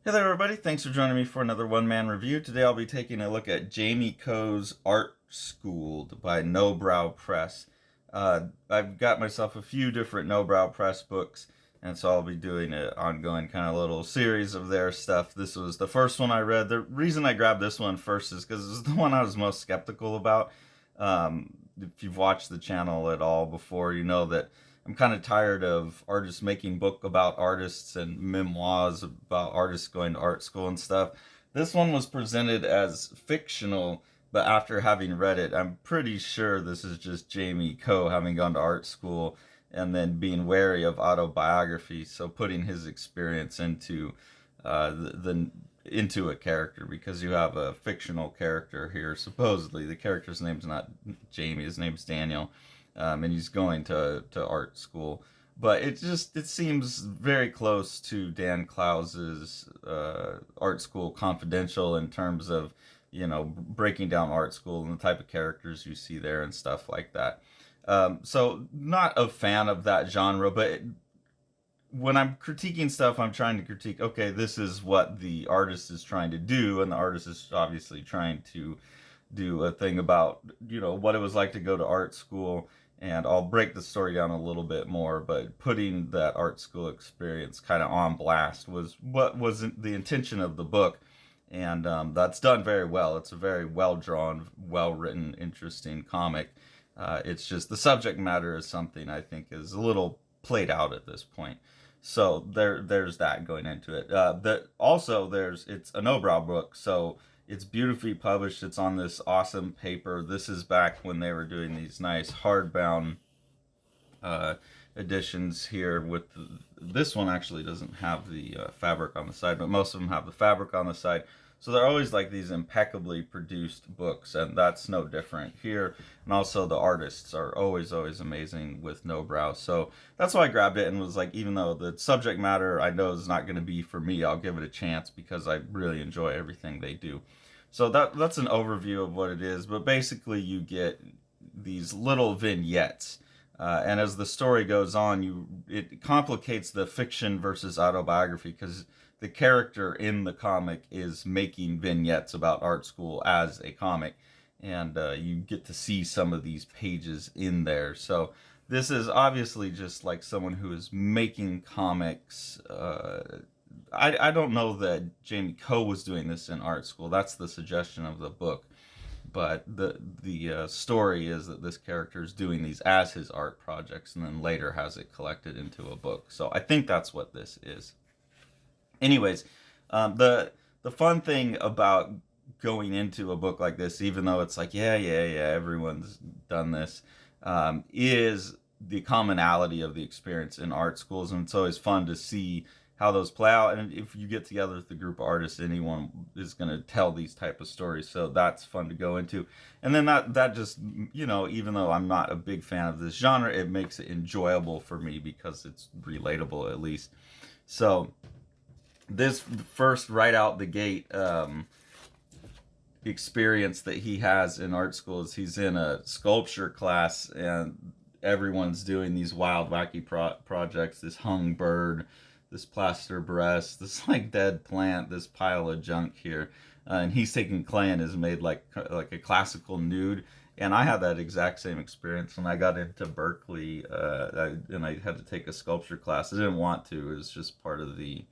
Hey there, everybody. Thanks for joining me for another one-man review. Today I'll be taking a look at Jamie Coe's Art Schooled by Nobrow Press. I've got myself a few different Nobrow Press books, and so I'll be doing an ongoing kind of little series of their stuff. This was the first one I read. The reason I grabbed this one first is because it's the one I was most skeptical about. If you've watched the channel at all before, you know that I'm kind of tired of artists making book about artists and memoirs about artists going to art school and stuff. This one was presented as fictional, but after having read it, I'm pretty sure this is just Jamie Coe having gone to art school and then being wary of autobiography, so putting his experience into the into a character, because you have a fictional character here. Supposedly, the character's name's not Jamie; his name's Daniel, and he's going to art school. But it seems very close to Dan Clowes's Art School Confidential in terms of breaking down art school and the type of characters you see there and stuff like that. So not a fan of that genre, but when I'm critiquing stuff, I'm trying to critique, okay, this is what the artist is trying to do, and the artist is obviously trying to do a thing about, what it was like to go to art school, and I'll break the story down a little bit more, but putting that art school experience kind of on blast was what was the intention of the book, and that's done very well. It's a very well-drawn, well-written, interesting comic. It's just the subject matter is something I think is a little played out at this point. So there's that going into it. It's a Nobrow book, so it's beautifully published. It's on this awesome paper. This is back when they were doing these nice hardbound editions here. This one actually doesn't have the fabric on the side, but most of them have the fabric on the side. So they're always like these impeccably produced books, and that's no different here. And also the artists are always amazing with Nobrow. So that's why I grabbed it and was like, even though the subject matter I know is not going to be for me, I'll give it a chance because I really enjoy everything they do. So that's an overview of what it is. But basically, you get these little vignettes. And as the story goes on, it complicates the fiction versus autobiography, because the character in the comic is making vignettes about art school as a comic, and you get to see some of these pages in there. So this is obviously just like someone who is making comics. I don't know that Jamie Coe was doing this in art school. That's the suggestion of the book. But the story is that this character is doing these as his art projects, and then later has it collected into a book. So I think that's what this is. Anyways, the fun thing about going into a book like this, even though it's like, yeah, everyone's done this, is the commonality of the experience in art schools. And it's always fun to see how those play out. And if you get together with a group of artists, anyone is going to tell these type of stories. So that's fun to go into. And then that just, even though I'm not a big fan of this genre, it makes it enjoyable for me because it's relatable, at least. So this first, right out the gate, experience that he has in art school is he's in a sculpture class, and everyone's doing these wild, wacky projects. This hung bird, this plaster breast, this like dead plant, this pile of junk here, and he's taking clay and has made like a classical nude. And I had that exact same experience when I got into Berkeley, and I had to take a sculpture class. I didn't want to; it was just part of the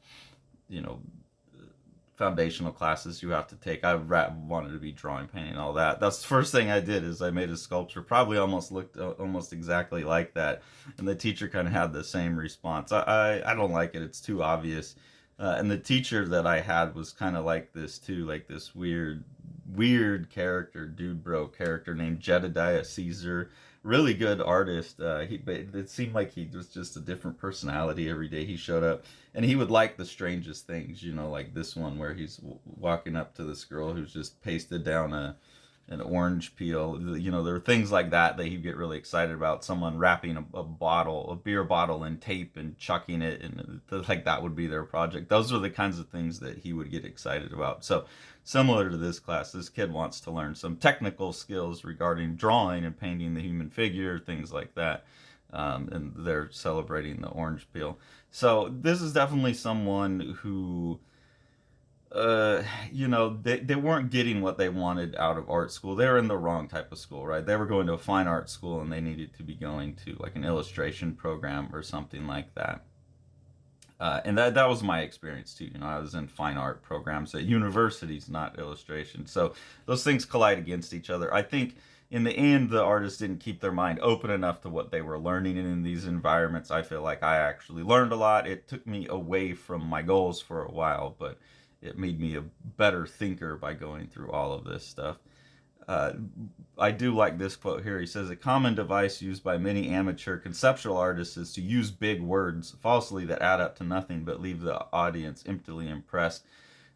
foundational classes you have to take. I wanted to be drawing, painting, all that. That's the first thing I did, is I made a sculpture, probably looked almost exactly like that, and the teacher kind of had the same response. I don't like it, it's too obvious. And the teacher that I had was kind of like this too, like this weird character, dude bro character named Jedediah Caesar. Really good artist. It seemed like he was just a different personality every day he showed up, and he would like the strangest things. Like this one where he's walking up to this girl who's just pasted down an orange peel. There were things like that he'd get really excited about. Someone wrapping a beer bottle in tape and chucking it, and like that would be their project. Those are the kinds of things that he would get excited about. So similar to this class, this kid wants to learn some technical skills regarding drawing and painting the human figure, things like that. And they're celebrating the orange peel. So this is definitely someone who uh, they weren't getting what they wanted out of art school. They were in the wrong type of school, right? They were going to a fine art school and they needed to be going to like an illustration program or something like that. And that was my experience too. I was in fine art programs at universities, not illustration. So those things collide against each other. I think in the end, the artists didn't keep their mind open enough to what they were learning in these environments. I feel like I actually learned a lot. It took me away from my goals for a while, but it made me a better thinker by going through all of this stuff. Uh, I do like this quote here. He says, "A common device used by many amateur conceptual artists is to use big words falsely that add up to nothing but leave the audience emptily impressed."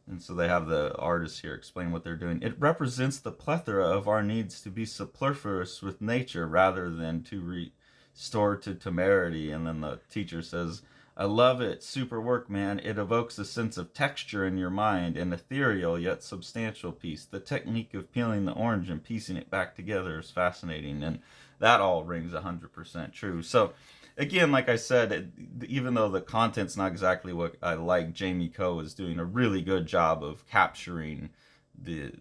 And so they have the artists here explain what they're doing. "It represents the plethora of our needs to be superfluous with nature rather than to restore to temerity." And then the teacher says, "I love it. Super work, man. It evokes a sense of texture in your mind, an ethereal yet substantial piece. The technique of peeling the orange and piecing it back together is fascinating." And that all rings 100% true. So, again, like I said, even though the content's not exactly what I like, Jamie Coe is doing a really good job of capturing the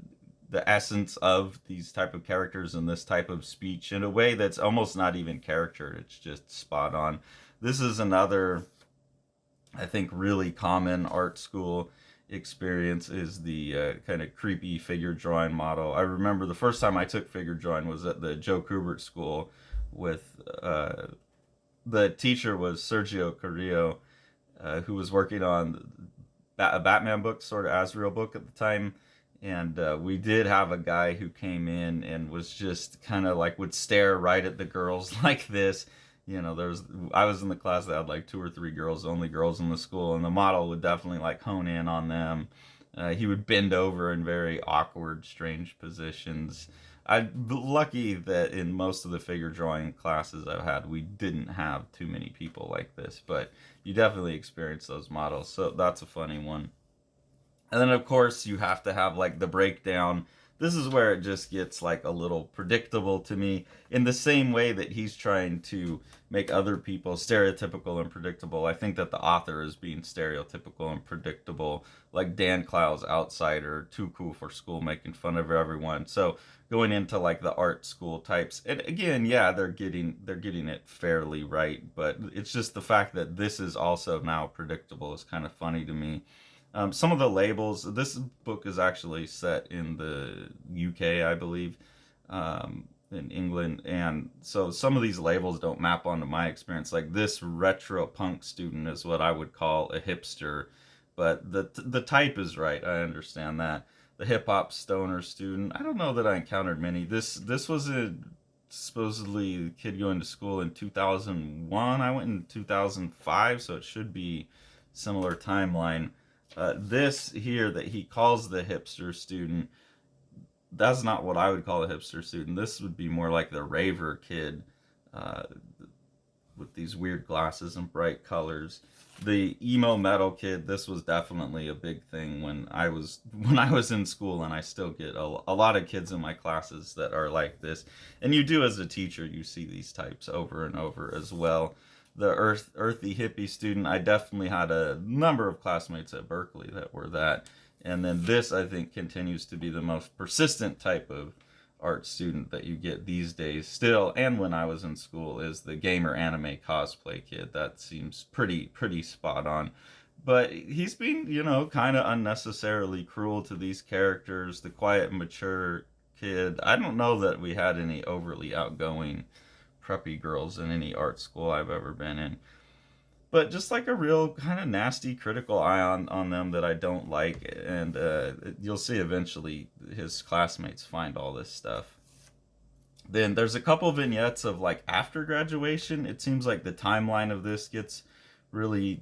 the essence of these type of characters and this type of speech in a way that's almost not even character. It's just spot on. This is another, I think, really common art school experience is the kind of creepy figure drawing model. I remember the first time I took figure drawing was at the Joe Kubert School with the teacher was Sergio Carrillo, who was working on a Batman book, sort of Azrael book at the time. And we did have a guy who came in and was just kind of like would stare right at the girls like this. I was in the class that had like two or three girls, the only girls in the school, and the model would definitely like hone in on them. He would bend over in very awkward, strange positions. I'm lucky that in most of the figure drawing classes I've had, we didn't have too many people like this, but you definitely experience those models. So that's a funny one. And then of course you have to have like the breakdown. This is where it just gets like a little predictable to me in the same way that he's trying to make other people stereotypical and predictable. I think that the author is being stereotypical and predictable, like Dan Clow's outsider, too cool for school, making fun of everyone. So going into like the art school types, and again, yeah, they're getting it fairly right, but it's just the fact that this is also now predictable is kind of funny to me. Some of the labels. This book is actually set in the UK, I believe, in England, and so some of these labels don't map onto my experience. Like this retro punk student is what I would call a hipster, but the type is right. I understand that. The hip hop stoner student. I don't know that I encountered many. This was a supposedly kid going to school in 2001. I went in 2005, so it should be similar timeline. This here that he calls the hipster student, that's not what I would call a hipster student. This would be more like the raver kid uh, with these weird glasses and bright colors. The emo metal kid, this was definitely a big thing when I was in school, and I still get a lot of kids in my classes that are like this. And you do as a teacher, you see these types over and over as well. The earthy hippie student, I definitely had a number of classmates at Berkeley that were that. And then this, I think, continues to be the most persistent type of art student that you get these days still, and when I was in school, is the gamer anime cosplay kid. That seems pretty spot on. But he's being, kind of unnecessarily cruel to these characters. The quiet, mature kid. I don't know that we had any overly outgoing preppy girls in any art school I've ever been in. But just like a real kind of nasty critical eye on them that I don't like. And you'll see eventually his classmates find all this stuff. Then there's a couple vignettes of like after graduation. It seems like the timeline of this gets really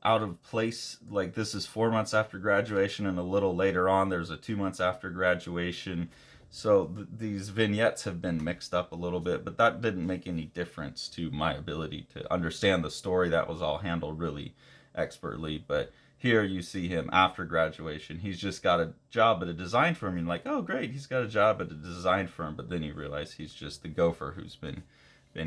out of place. Like this is 4 months after graduation, and a little later on there's a 2 months after graduation. So these vignettes have been mixed up a little bit, but that didn't make any difference to my ability to understand the story. That was all handled really expertly. But here you see him after graduation. He's just got a job at a design firm. You're like, oh great, he's got a job at a design firm. But then you realize he's just the gopher who's been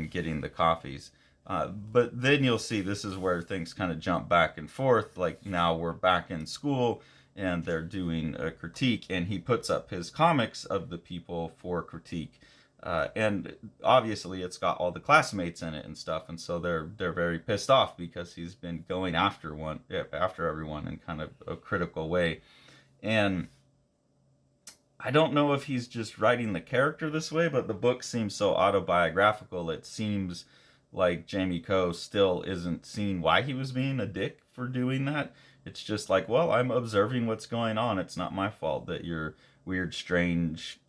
getting the coffees. But then you'll see this is where things kind of jump back and forth. Like now we're back in school, and they're doing a critique, and he puts up his comics of the people for critique. And obviously it's got all the classmates in it and stuff, and so they're very pissed off because he's been going after everyone in kind of a critical way. And I don't know if he's just writing the character this way, but the book seems so autobiographical. It seems like Jamie Coe still isn't seeing why he was being a dick for doing that. It's just like, well, I'm observing what's going on. It's not my fault that you're weird, strange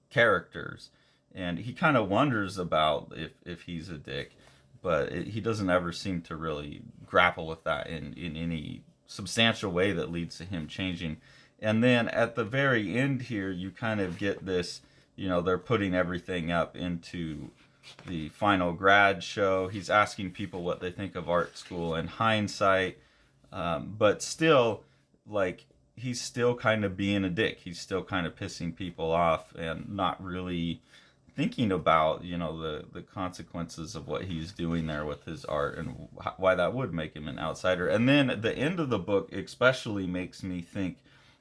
characters. And he kind of wonders about if he's a dick, but he doesn't ever seem to really grapple with that in any substantial way that leads to him changing. And then at the very end here, you kind of get this, they're putting everything up into the final grad show. He's asking people what they think of art school in hindsight, but still, like, he's still kind of being a dick. He's still kind of pissing people off and not really thinking about, the consequences of what he's doing there with his art and why that would make him an outsider. And then the end of the book especially makes me think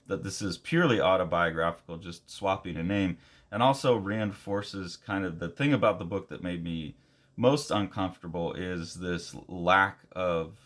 that this is purely autobiographical, just swapping a name, and also reinforces kind of the thing about the book that made me most uncomfortable is this lack of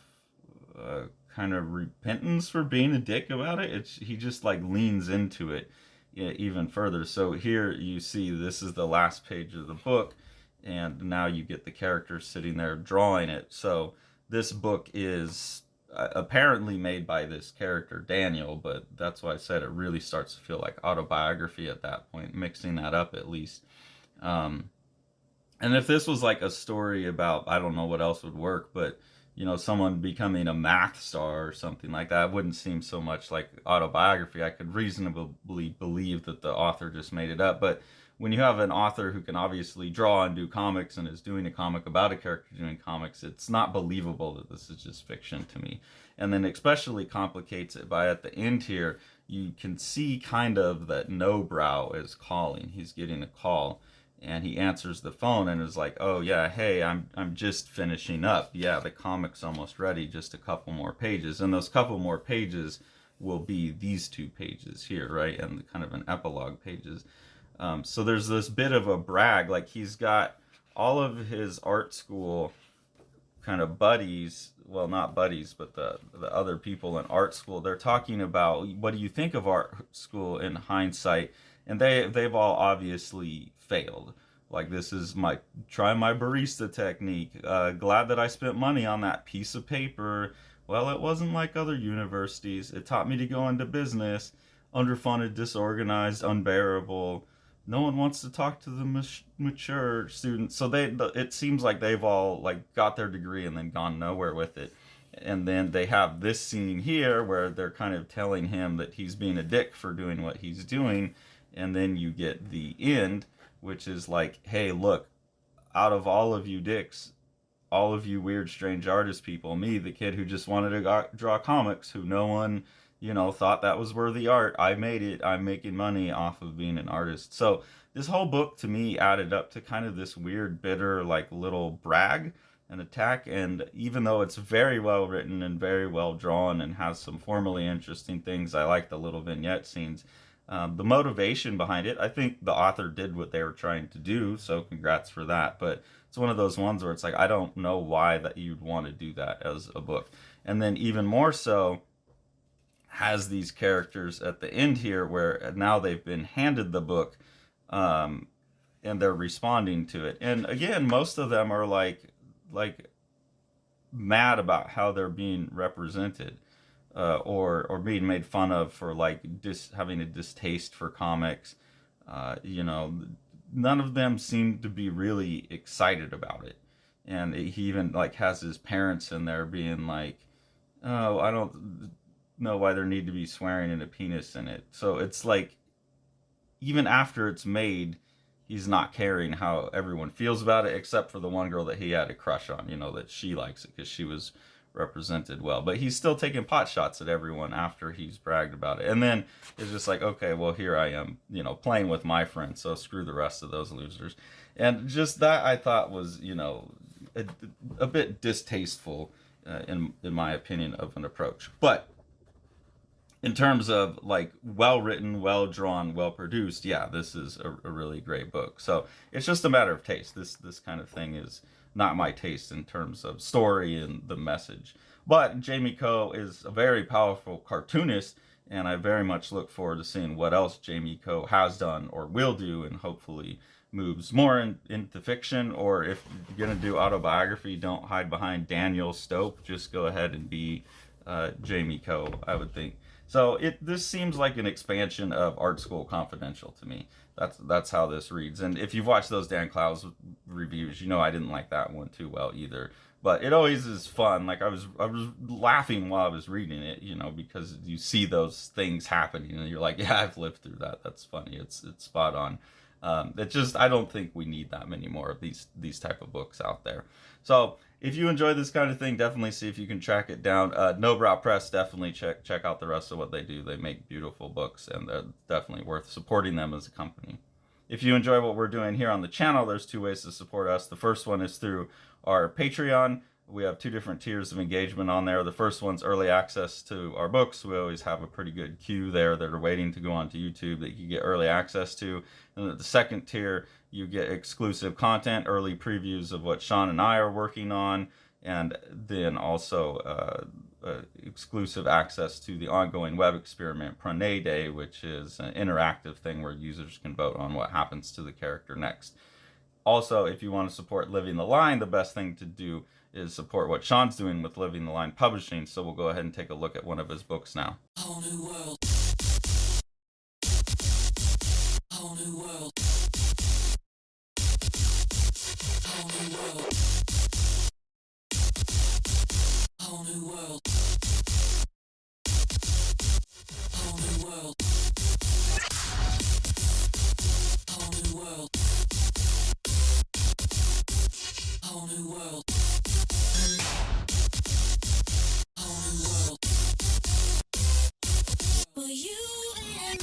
kind of repentance for being a dick about it. He just like leans into it even further. So here you see this is the last page of the book, and now you get the character sitting there drawing it. So this book is apparently made by this character Daniel, but that's why I said it really starts to feel like autobiography at that point, mixing that up at least. And if this was like a story about, I don't know what else would work, but someone becoming a math star or something like that, it wouldn't seem so much like autobiography. I could reasonably believe that the author just made it up. But when you have an author who can obviously draw and do comics and is doing a comic about a character doing comics, it's not believable that this is just fiction to me. And then especially complicates it by at the end here, you can see kind of that Nobrow is calling. He's getting a call, and he answers the phone and is like, oh yeah, hey, I'm just finishing up. Yeah, the comic's almost ready, just a couple more pages. And those couple more pages will be these 2 pages here, right? And kind of an epilogue pages. So there's this bit of a brag, like he's got all of his art school kind of buddies, well, not buddies, but the other people in art school, they're talking about, what do you think of art school in hindsight? And they've all obviously failed. Like, this is try my barista technique. Glad that I spent money on that piece of paper. Well, it wasn't like other universities. It taught me to go into business. Underfunded, disorganized, unbearable. No one wants to talk to the mature students. So it seems like they've all like got their degree and then gone nowhere with it. And then they have this scene here where they're kind of telling him that he's being a dick for doing what he's doing. And then you get the end, which is like, hey, look, out of all of you dicks, all of you weird, strange artist people, me, the kid who just wanted to draw comics, who no one, thought that was worthy art, I made it. I'm making money off of being an artist. So this whole book to me added up to kind of this weird, bitter, like little brag and attack. And even though it's very well written and very well drawn and has some formally interesting things, I like the little vignette scenes. The motivation behind it, I think the author did what they were trying to do, so congrats for that. But it's one of those ones where it's like, I don't know why that you'd want to do that as a book. And then even more so, has these characters at the end here where now they've been handed the book, and they're responding to it. And again, most of them are like mad about how they're being represented. Or being made fun of for like having a distaste for comics. None of them seem to be really excited about it. And he even like has his parents in there being like, oh, I don't know why there need to be swearing and a penis in it. So it's like, even after it's made, he's not caring how everyone feels about it, except for the one girl that he had a crush on, that she likes it because she was represented well. But he's still taking pot shots at everyone after he's bragged about it. And then it's just like, okay, well, here I am, playing with my friends, so screw the rest of those losers. And just that I thought was, a bit distasteful, in my opinion, of an approach. But in terms of like well written, well drawn, well produced, yeah, this is a really great book. So it's just a matter of taste. This kind of thing is not my taste in terms of story and the message. But Jamie Coe is a very powerful cartoonist, and I very much look forward to seeing what else Jamie Coe has done or will do, and hopefully moves more into fiction. Or if you're gonna do autobiography, don't hide behind Daniel Stope. Just go ahead and be Jamie Coe, I would think. So this seems like an expansion of Art School Confidential to me. That's how this reads. And if you've watched those Dan Clowes reviews, you know I didn't like that one too well either. But it always is fun. Like I was laughing while I was reading it, you know, because you see those things happening and you're like, yeah, I've lived through that. That's funny. It's spot on. It just, I don't think we need that many more of these type of books out there. So if you enjoy this kind of thing, definitely see if you can track it down. Nobrow Press, definitely check out the rest of what they do. They make beautiful books, and they're definitely worth supporting them as a company. If you enjoy what we're doing here on the channel, there's two ways to support us. The first one is through our Patreon. We have two different tiers of engagement on there. The first one's early access to our books. We always have a pretty good queue there that are waiting to go onto YouTube that you get early access to. And the second tier, you get exclusive content, early previews of what Sean and I are working on, and then also exclusive access to the ongoing web experiment Pranay Day, which is an interactive thing where users can vote on what happens to the character next. Also, if you want to support Living the Line, the best thing to do is support what Sean's doing with Living the Line Publishing. So we'll go ahead and take a look at one of his books now. Whole new world. Whole new world. Whole new world. Whole new world. Whole new world. Whole new world. Whole new world. Whole new world. For you and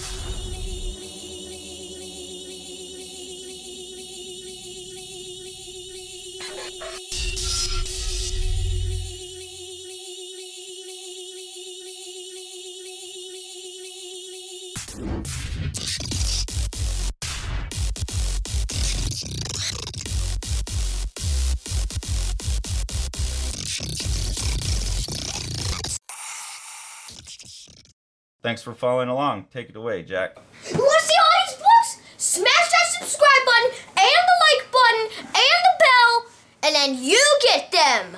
Thanks for following along. Take it away, Jack. You want to see all these books? Smash that subscribe button and the like button and the bell, and then you get them.